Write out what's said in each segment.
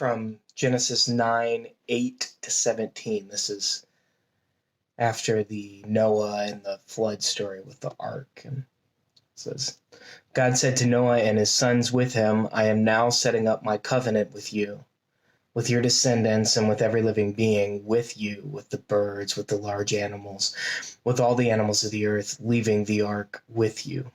from Genesis 9:8 to 17. This is after the Noah and the flood story with the ark. And it says, God said to Noah and his sons with him, I am now setting up my covenant with you, with your descendants, and with every living being, with you, with the birds, with the large animals, with all the animals of the earth, leaving the ark with you.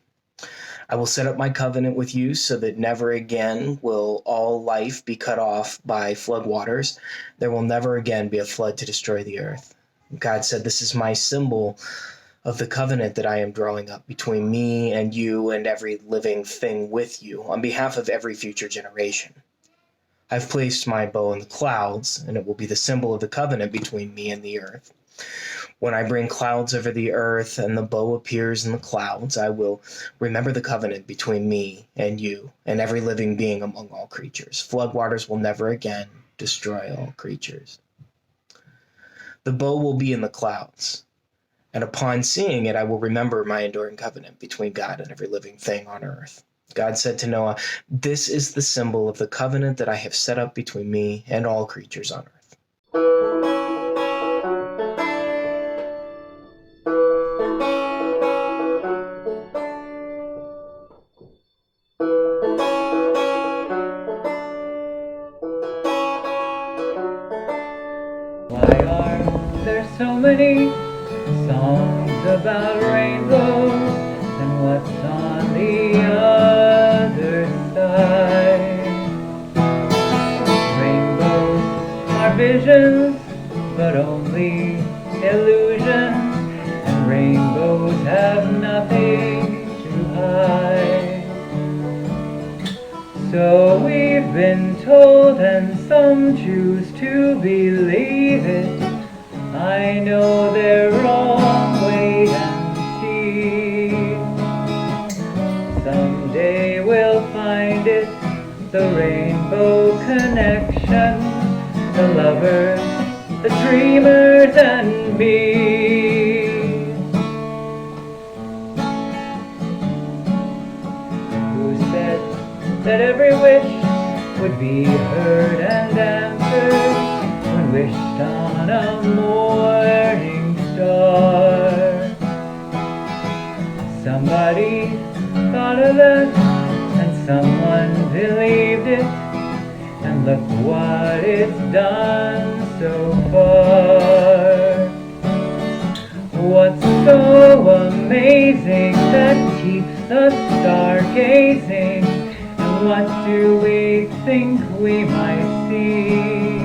I will set up my covenant with you so that never again will all life be cut off by flood waters. There will never again be a flood to destroy the earth. God said, this is my symbol of the covenant that I am drawing up between me and you and every living thing with you on behalf of every future generation. I've placed my bow in the clouds, and it will be the symbol of the covenant between me and the earth. When I bring clouds over the earth and the bow appears in the clouds, I will remember the covenant between me and you and every living being among all creatures. Floodwaters will never again destroy all creatures. The bow will be in the clouds, and upon seeing it, I will remember my enduring covenant between God and every living thing on earth. God said to Noah, this is the symbol of the covenant that I have set up between me and all creatures on earth. Why are there so many songs about rainbows, and what's on the other side? Rainbows are visions, but only illusions, and rainbows have nothing to hide. So we've been told, and some choose to believe it. I know they're wrong, wait and see. Someday we'll find it, the rainbow connection, the lovers, the dreamers, and me. Who said that every wish would be heard and answered when wished on a morning star? Somebody thought of that, and someone believed it, and look what it's done so far. What's so amazing that keeps us stargazing? What do we think we might see?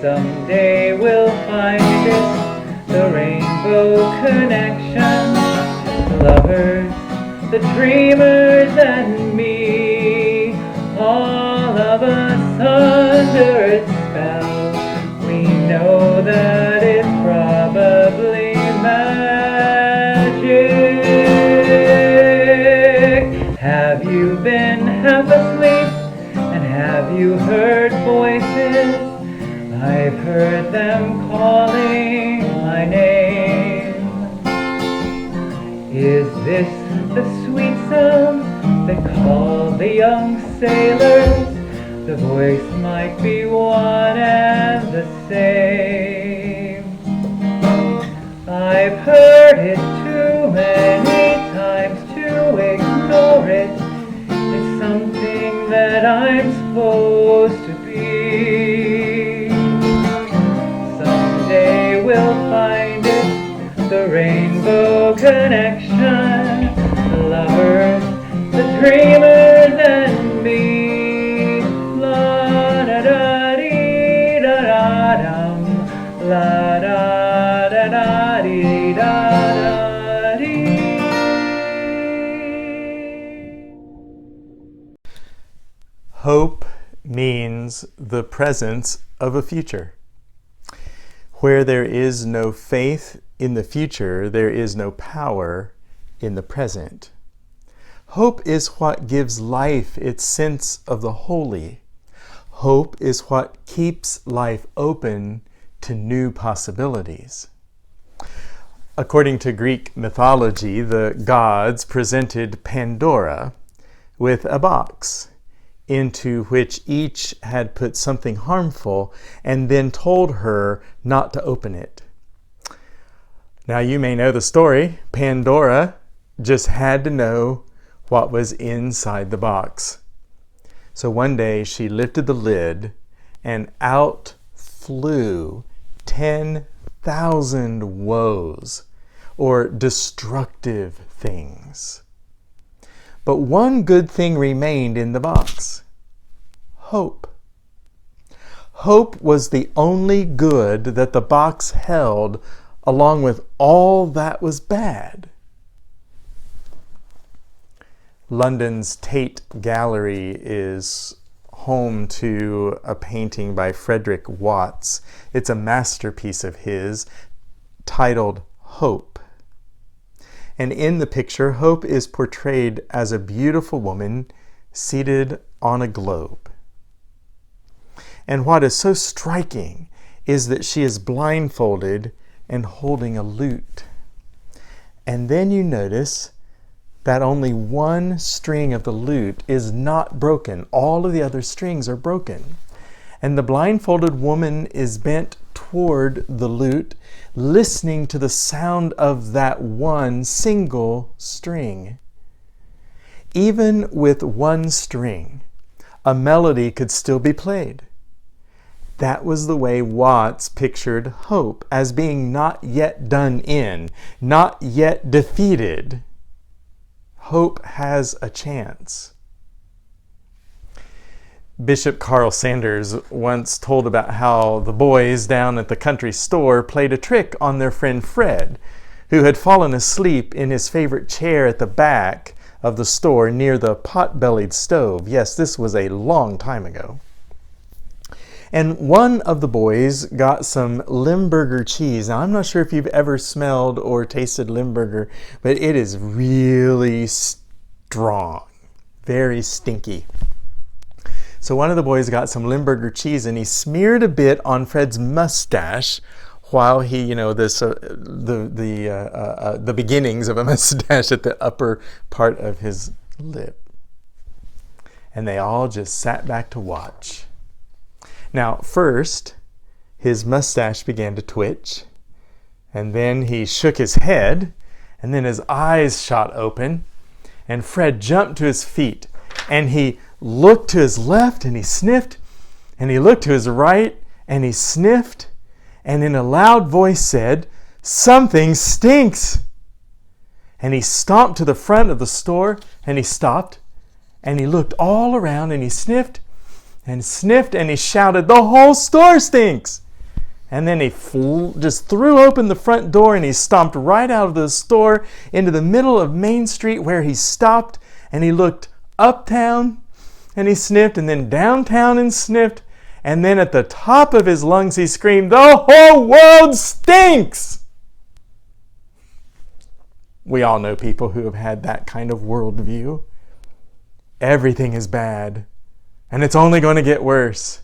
Someday we'll find it, the rainbow connection, the lovers, the dreamers, and me. All of us under its spell, we know that it's probably magic. Have you been half asleep, and have you heard voices? I've heard them calling my name. Is this the sweet sound that called the young sailors? The voice might be one and the same. I've heard it too many times to ignore it. It's something that I'm supposed to be. Someday we'll find it, the rainbow connection, the lovers, the dreamers, and me. La da da dee da da dum, la da da da dee da da dee. Hope means the presence of a future. Where there is no faith in the future, there is no power in the present. Hope is what gives life its sense of the holy. Hope is what keeps life open to new possibilities. According to Greek mythology, the gods presented Pandora with a box into which each had put something harmful and then told her not to open it. Now you may know the story. Pandora just had to know what was inside the box. So one day she lifted the lid and out flew 10,000 woes, or destructive things. But one good thing remained in the box: hope. Hope was the only good that the box held, along with all that was bad. London's Tate Gallery is home to a painting by Frederick Watts. It's a masterpiece of his titled Hope. And in the picture, Hope is portrayed as a beautiful woman seated on a globe. And what is so striking is that she is blindfolded and holding a lute. And then you notice that only one string of the lute is not broken. All of the other strings are broken. And the blindfolded woman is bent toward the lute, listening to the sound of that one single string. Even with one string, a melody could still be played. That was the way Watts pictured hope, as being not yet done in, not yet defeated. Hope has a chance. Bishop Carl Sanders once told about how the boys down at the country store played a trick on their friend Fred, who had fallen asleep in his favorite chair at the back of the store near the pot-bellied stove. Yes, this was a long time ago. And one of the boys got some Limburger cheese. Now, I'm not sure if you've ever smelled or tasted Limburger, but it is really strong, very stinky. So one of the boys got some Limburger cheese and he smeared a bit on Fred's mustache while he, the beginnings of a mustache at the upper part of his lip. And they all just sat back to watch. Now, first, his mustache began to twitch, and then he shook his head, and then his eyes shot open, and Fred jumped to his feet, and he looked to his left, and he sniffed, and he looked to his right, and he sniffed, and in a loud voice said, "Something stinks!" And he stomped to the front of the store, and he stopped, and he looked all around, and he sniffed, and he shouted, "The whole store stinks!" And then he just threw open the front door and he stomped right out of the store into the middle of Main Street, where he stopped and he looked uptown and he sniffed, and then downtown and sniffed, and then at the top of his lungs he screamed, "The whole world stinks!" We all know people who have had that kind of worldview. Everything is bad, and it's only going to get worse.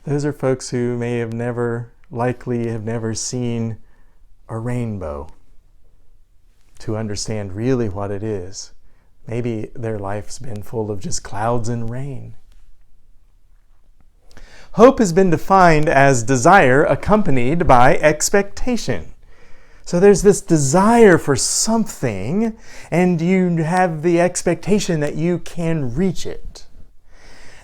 Those are folks who may have likely have never seen a rainbow to understand really what it is. Maybe their life's been full of just clouds and rain. Hope has been defined as desire accompanied by expectation. So there's this desire for something, and you have the expectation that you can reach it.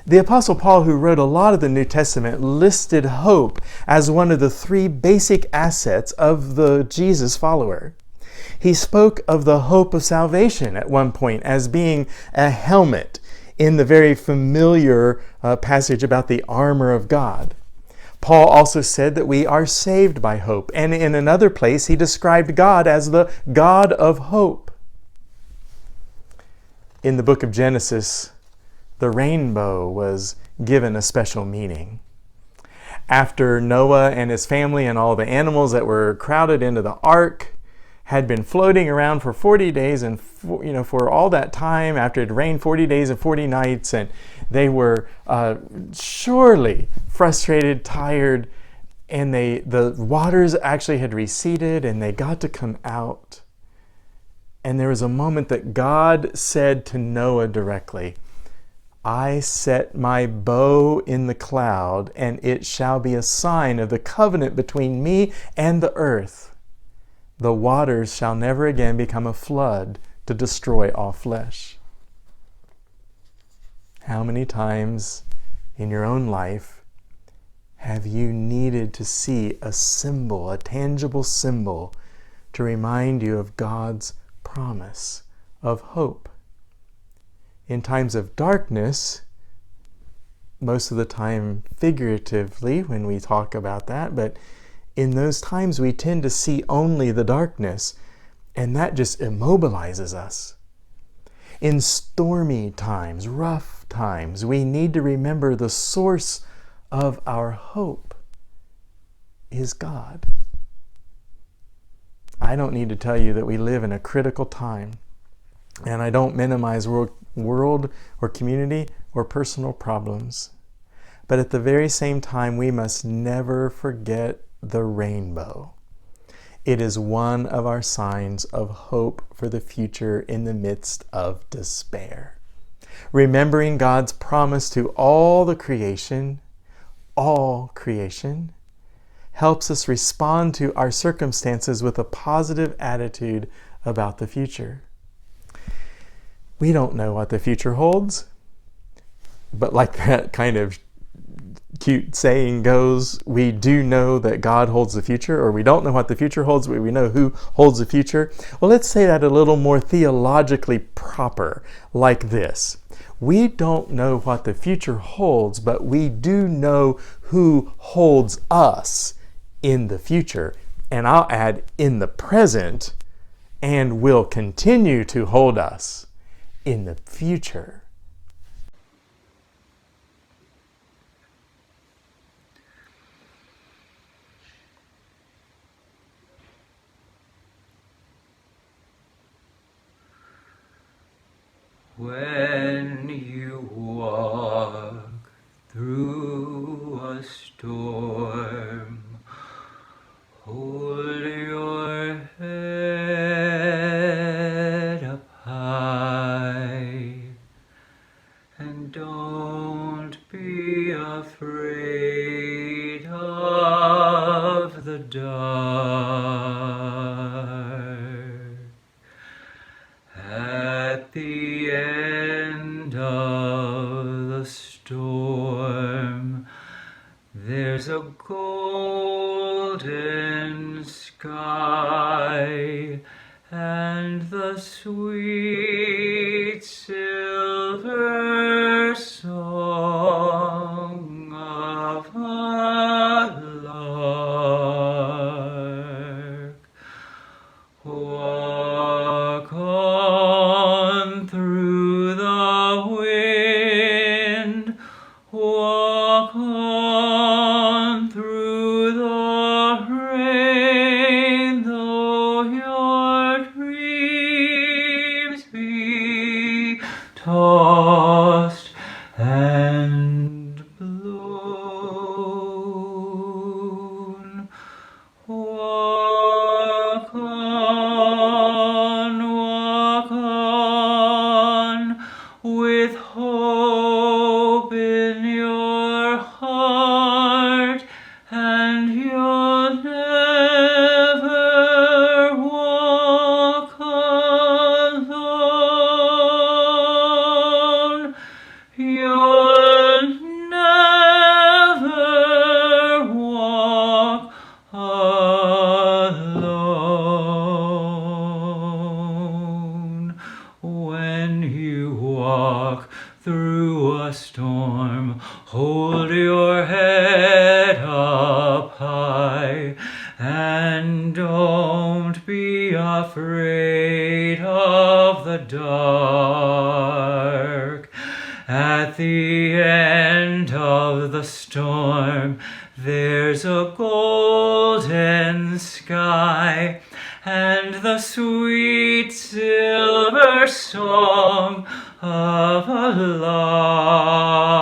The Apostle Paul, who wrote a lot of the New Testament, listed hope as one of the three basic assets of the Jesus follower. He spoke of the hope of salvation at one point as being a helmet in the very familiar passage about the armor of God. Paul also said that we are saved by hope, and in another place he described God as the God of hope. In the book of Genesis, the rainbow was given a special meaning. After Noah and his family and all the animals that were crowded into the ark had been floating around for 40 days, and for all that time, after it rained 40 days and 40 nights, and they were surely frustrated, tired, and the waters actually had receded, and they got to come out. And there was a moment that God said to Noah directly, I set my bow in the cloud, and it shall be a sign of the covenant between me and the earth. The waters shall never again become a flood to destroy all flesh. How many times in your own life have you needed to see a symbol, a tangible symbol, to remind you of God's promise of hope? In times of darkness, most of the time figuratively when we talk about that, but in those times we tend to see only the darkness, and that just immobilizes us. In stormy times, rough times, we need to remember the source of our hope is God. I don't need to tell you that we live in a critical time, and I don't minimize world or community or personal problems. But at the very same time, we must never forget the rainbow. It is one of our signs of hope for the future in the midst of despair. Remembering God's promise to all creation, helps us respond to our circumstances with a positive attitude about the future. We don't know what the future holds, but like that kind of cute saying goes, we do know that God holds the future, or we don't know what the future holds, but we know who holds the future. Well, let's say that a little more theologically proper, like this. We don't know what the future holds, but we do know who holds us in the future. And I'll add, in the present, and will continue to hold us in the future. When you walk through a storm, hold your head up high, and don't be afraid of the dark. At the end of the storm, there's a golden sky and the sweet silver song of a lark. Walk on through the wind, walk on through the rain, though your dreams be tossed and blown. Walk on, with hope in your heart, and you'll never walk alone. You'll never walk alone. When you walk through a storm, hold your head up high, and don't be afraid of the dark. At the end of the storm, there's a golden sky and the sweet silver song of a lark.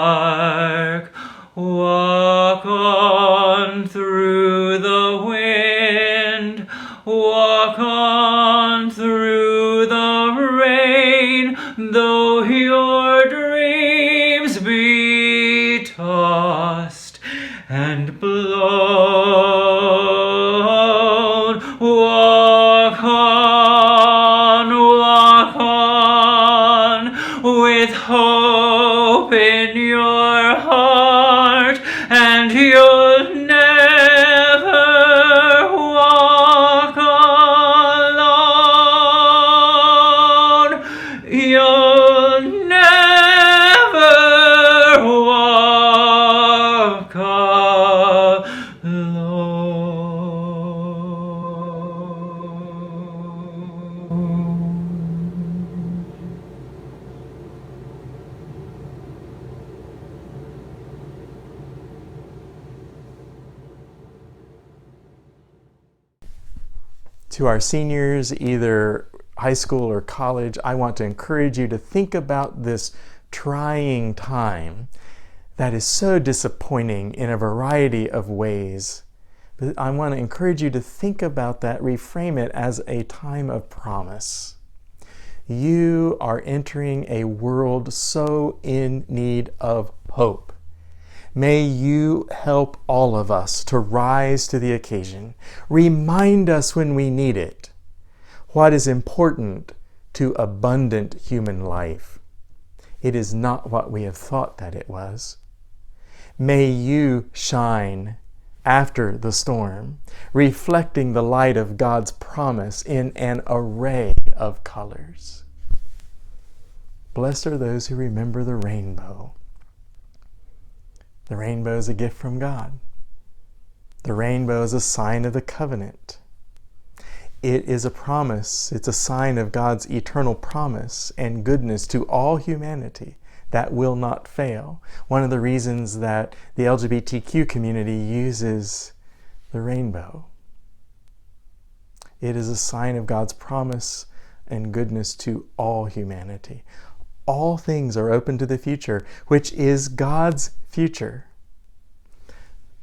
Walk on through the wind, walk on through the though your dreams be tossed and blown. Walk on, with hope in your heart, and you'll never walk alone. You'll never walk alone. To our seniors, either high school or college, I want to encourage you to think about this trying time that is so disappointing in a variety of ways. But I want to encourage you to think about that, reframe it as a time of promise. You are entering a world so in need of hope. May you help all of us to rise to the occasion. Remind us when we need it what is important to abundant human life. It is not what we have thought that it was. May you shine after the storm, reflecting the light of God's promise in an array of colors. Blessed are those who remember the rainbow. The rainbow is a gift from God. The rainbow is a sign of the covenant. It is a promise. It's a sign of God's eternal promise and goodness to all humanity that will not fail. One of the reasons that the LGBTQ community uses the rainbow. It is a sign of God's promise and goodness to all humanity. All things are open to the future, which is God's future.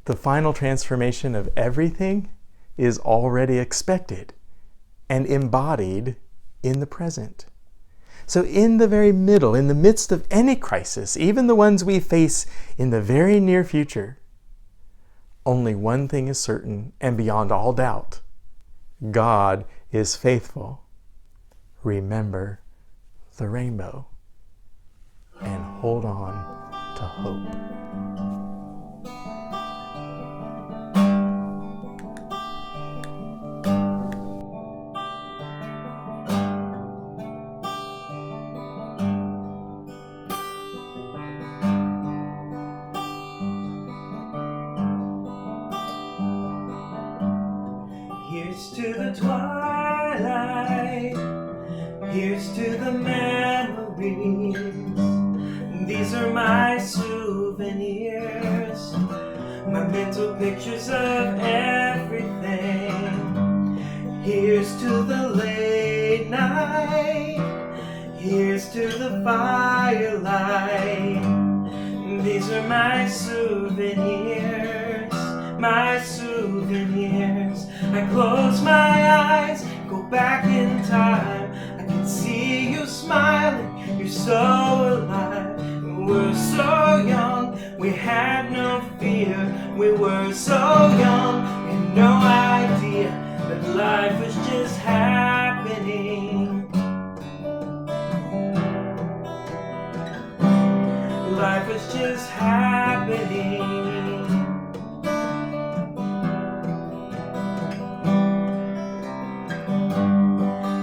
The final transformation of everything is already expected and embodied in the present. So in the very middle, in the midst of any crisis, even the ones we face in the very near future, only one thing is certain and beyond all doubt. God is faithful. Remember the rainbow and hold on to hope. Here's to the twilight, here's to the memories. These are my souvenirs, my mental pictures of everything. Here's to the late night, here's to the firelight. These are my souvenirs, my souvenirs. I close my eyes, go back in time. I can see you smiling, you're so alive. We were so young, we had no fear. We were so young, we had no idea that life was just happening. Life was just happening.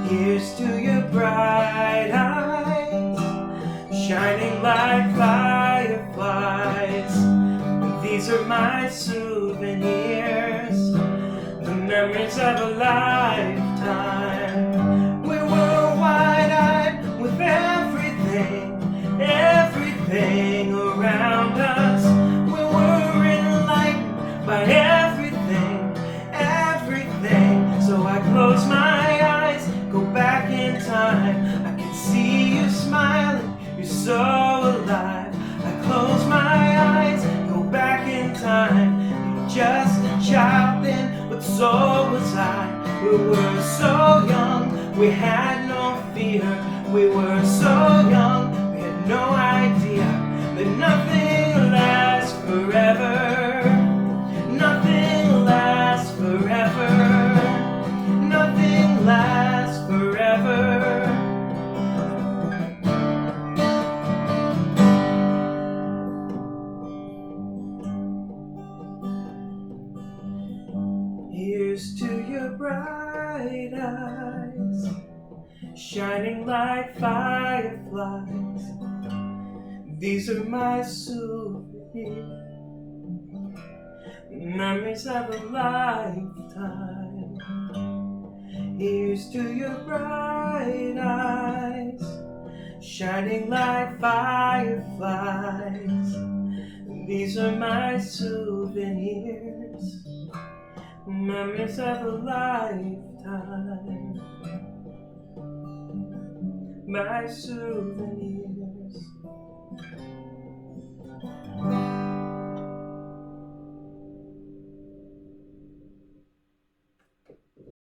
Here's to your bright eyes, shining like fireflies. These are my souvenirs, the memories of a lifetime. We were wide-eyed with everything, everything around us. We were enlightened by everything, everything. So I close my eyes, go back in time. I can see you smiling, you're so alive. I close my eyes, go back in time. You're just a child then, but so was I. We were so young, we had no fear. We were so shining like fireflies. These are my souvenirs, memories of a lifetime. Here's to your bright eyes, shining like fireflies. These are my souvenirs, memories of a lifetime. My souvenirs.